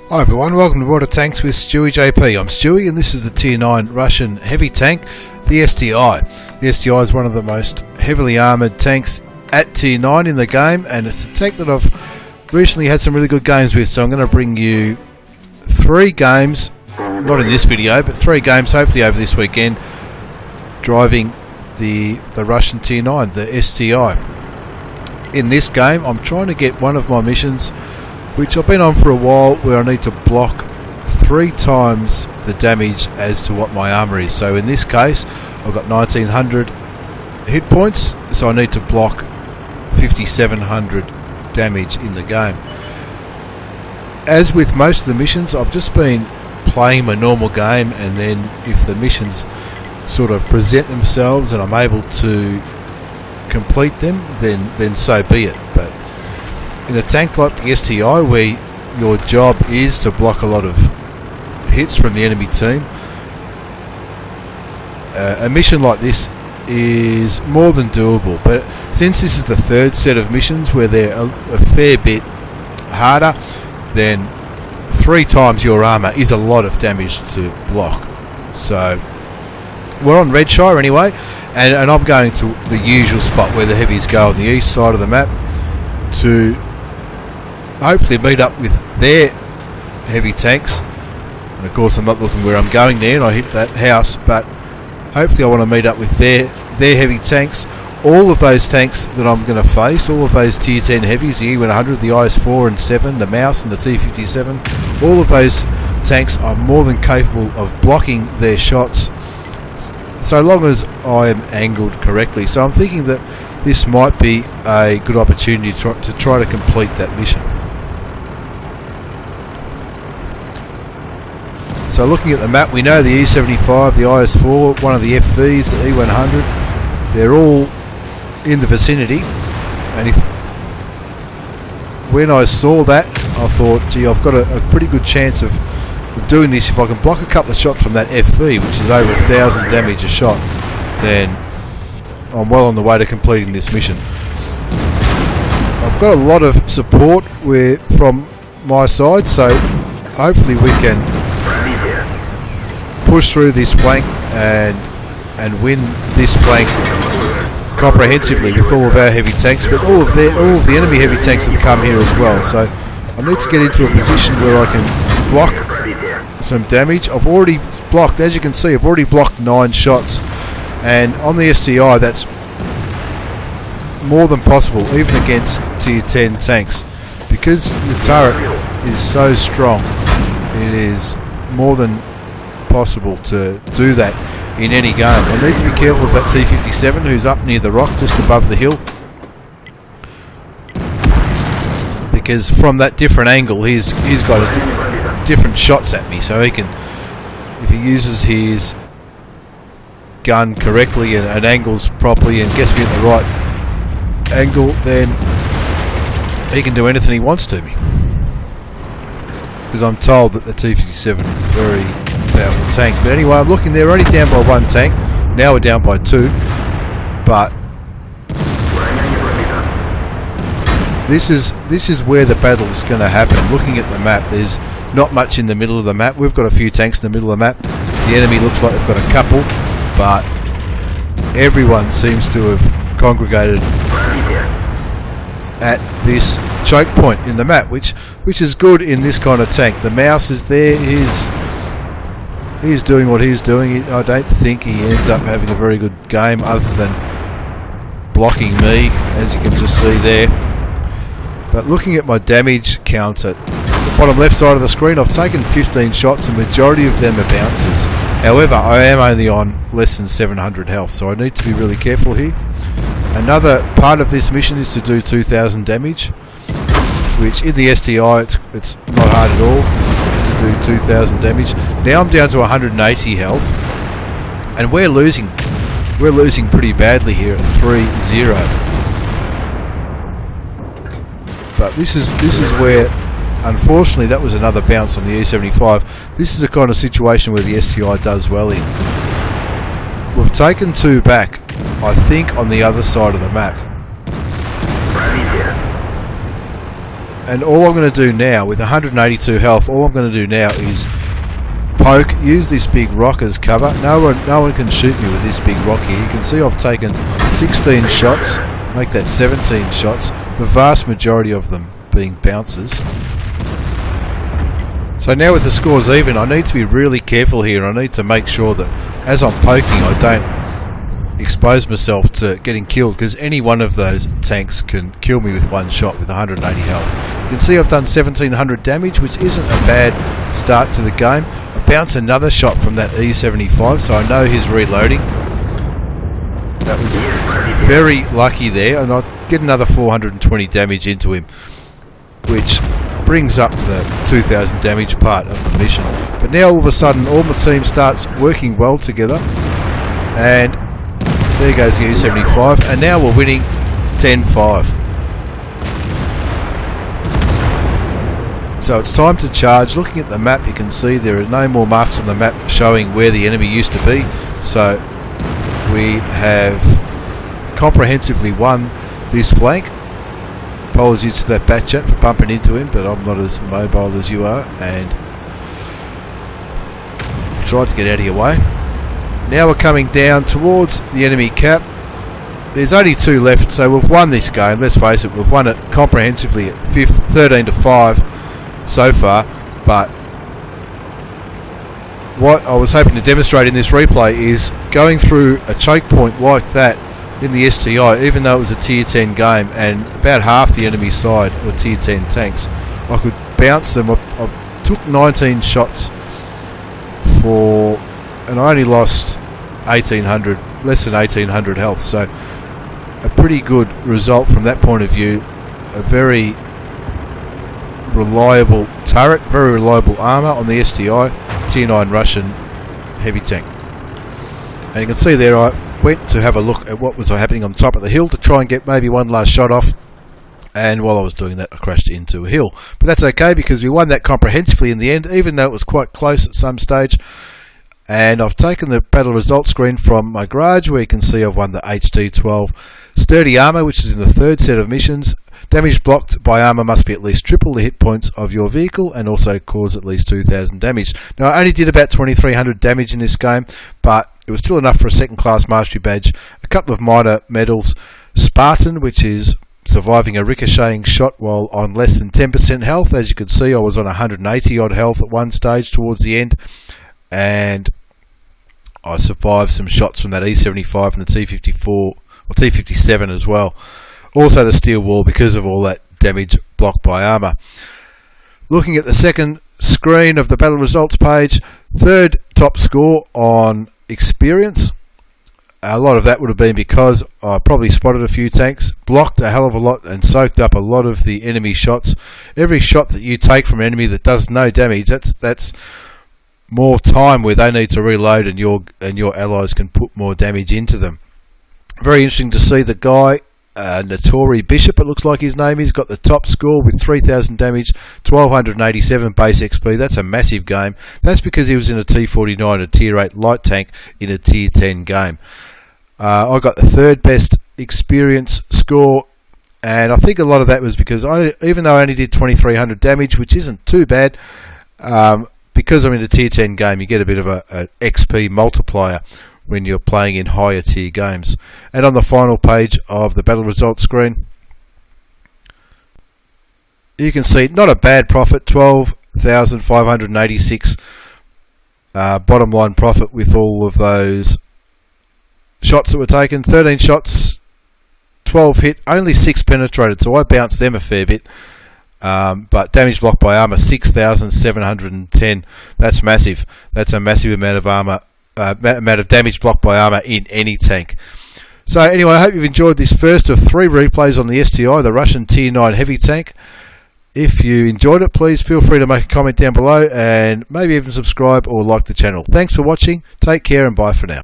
Hi everyone, welcome to Border Tanks with stewiejp. I'm Stewie and this is the Tier 9 Russian heavy tank, the STI. The STI is one of the most heavily armoured tanks at Tier 9 in the game, and it's a tank that I've recently had some really good games with, so I'm going to bring you 3 games, not in this video, but 3 games hopefully over this weekend, driving the Russian Tier 9, the STI. In this game I'm trying to get one of my missions which I've been on for a while, where I need to block 3 times the damage as to what my armour is. So in this case I've got 1900 hit points, so I need to block 5700 damage in the game. As with most of the missions, I've just been playing my normal game, and then if the missions sort of present themselves and I'm able to complete them, then so be it. But in a tank like the STI, where your job is to block a lot of hits from the enemy team, a mission like this is more than doable. But since this is the 3rd set of missions where they're a fair bit harder, then 3 times your armour is a lot of damage to block. So we're on Redshire anyway, and I'm going to the usual spot where the heavies go on the east side of the map to hopefully meet up with their heavy tanks. And of course I'm not looking where I'm going there, and I hit that house, but hopefully I want to meet up with their heavy tanks. All of those tanks that I'm going to face, all of those tier 10 heavies, the E100, the IS-4 and 7, the Mouse and the T57, all of those tanks are more than capable of blocking their shots, so long as I am angled correctly. So I'm thinking that this might be a good opportunity to try to complete that mission. So looking at the map, we know the E75, the IS-4, one of the FVs, the E100, they're all in the vicinity. And when I saw that, I thought, gee, I've got a pretty good chance of doing this. If I can block a couple of shots from that FV, which is over 1000 damage a shot, then I'm well on the way to completing this mission. I've got a lot of support from my side, so hopefully we can push through this flank and win this flank comprehensively with all of our heavy tanks. But all of the enemy heavy tanks have come here as well, so I need to get into a position where I can block some damage. I've already blocked, as you can see, I've already blocked 9 shots, and on the STI that's more than possible, even against tier 10 tanks, because the turret is so strong. It is more than possible to do that in any game. I need to be careful of that T57 who's up near the rock just above the hill, because from that different angle he's got different shots at me, so he can, if he uses his gun correctly and angles properly and gets me at the right angle, then he can do anything he wants to me. Because I'm told that the T57 is a very powerful tank. But anyway, I'm looking, they're only down by 1 tank. Now we're down by 2. But this is where the battle is going to happen. Looking at the map, there's not much in the middle of the map. We've got a few tanks in the middle of the map. The enemy looks like they've got a couple, but everyone seems to have congregated at this choke point in the map, which is good in this kind of tank. The Mouse is there, he's doing what he's doing. I don't think he ends up having a very good game other than blocking me, as you can just see there. But looking at my damage count at the bottom left side of the screen, I've taken 15 shots, and the majority of them are bounces. However, I am only on less than 700 health, so I need to be really careful here. Another part of this mission is to do 2000 damage, which in the STI it's not hard at all to do 2000 damage. Now I'm down to 180 health, and we're losing pretty badly here at 3-0. But this is where, unfortunately, that was another bounce on the E75. This is a kind of situation where the STI does well in. We've taken 2 back, I think, on the other side of the map. And all I'm going to do now, with 182 health, all I'm going to do now is poke, use this big rock as cover. No one can shoot me with this big rock here. You can see I've taken 16 shots, make that 17 shots, the vast majority of them being bounces. So now with the scores even, I need to be really careful here. I need to make sure that as I'm poking, I don't expose myself to getting killed, because any one of those tanks can kill me with one shot with 180 health. You can see I've done 1700 damage, which isn't a bad start to the game. I bounce another shot from that E75, so I know he's reloading. That was very lucky there, and I get another 420 damage into him, which brings up the 2000 damage part of the mission. But now all of a sudden all my team starts working well together, and there goes the E75, and now we're winning 10-5. So it's time to charge. Looking at the map, you can see there are no more marks on the map showing where the enemy used to be. So we have comprehensively won this flank. Apologies to that Batchat for bumping into him, but I'm not as mobile as you are, and tried to get out of your way. Now we're coming down towards the enemy cap. There's only 2 left, so we've won this game. Let's face it, we've won it comprehensively at 13-5 so far. But what I was hoping to demonstrate in this replay is going through a choke point like that in the STI, even though it was a tier 10 game and about half the enemy side were tier 10 tanks, I could bounce them. I took 19 shots for, and I only lost 1800, less than 1800 health, so a pretty good result from that point of view. A very reliable turret, very reliable armour on the STI, tier 9 Russian heavy tank. And you can see there I went to have a look at what was happening on top of the hill to try and get maybe one last shot off, and while I was doing that I crashed into a hill. But that's okay, because we won that comprehensively in the end, even though it was quite close at some stage. And I've taken the battle results screen from my garage, where you can see I've won the HD12 sturdy armour, which is in the 3rd set of missions. Damage blocked by armour must be at least triple the hit points of your vehicle and also cause at least 2000 damage. Now I only did about 2300 damage in this game, but it was still enough for a 2nd class mastery badge, a couple of minor medals, Spartan, which is surviving a ricocheting shot while on less than 10% health. As you can see, I was on 180 odd health at one stage towards the end, and I survived some shots from that E75 and the T54 or T57 as well. Also the steel wall, because of all that damage blocked by armour. Looking at the second screen of the battle results page, 3rd top score on experience. A lot of that would have been because I probably spotted a few tanks, blocked a hell of a lot and soaked up a lot of the enemy shots. Every shot that you take from an enemy that does no damage, that's more time where they need to reload, and your allies can put more damage into them. Very interesting to see the guy, Notori Bishop, it looks like his name is, got the top score with 3000 damage, 1287 base XP. That's a massive game. That's because he was in a T49, a tier 8 light tank in a tier 10 game. I got the 3rd best experience score, and I think a lot of that was because even though I only did 2300 damage, which isn't too bad, because I'm in a tier 10 game, you get a bit of a XP multiplier when you're playing in higher tier games. And on the final page of the battle results screen, you can see not a bad profit, 12,586 bottom line profit with all of those shots that were taken. 13 shots, 12 hit, only 6 penetrated, so I bounced them a fair bit. But damage blocked by armour, 6,710. That's massive. That's a massive amount of armour, amount of damage blocked by armour in any tank. So anyway, I hope you've enjoyed this first of 3 replays on the STI, the Russian tier 9 heavy tank. If you enjoyed it, please feel free to make a comment down below, and maybe even subscribe or like the channel. Thanks for watching. Take care and bye for now.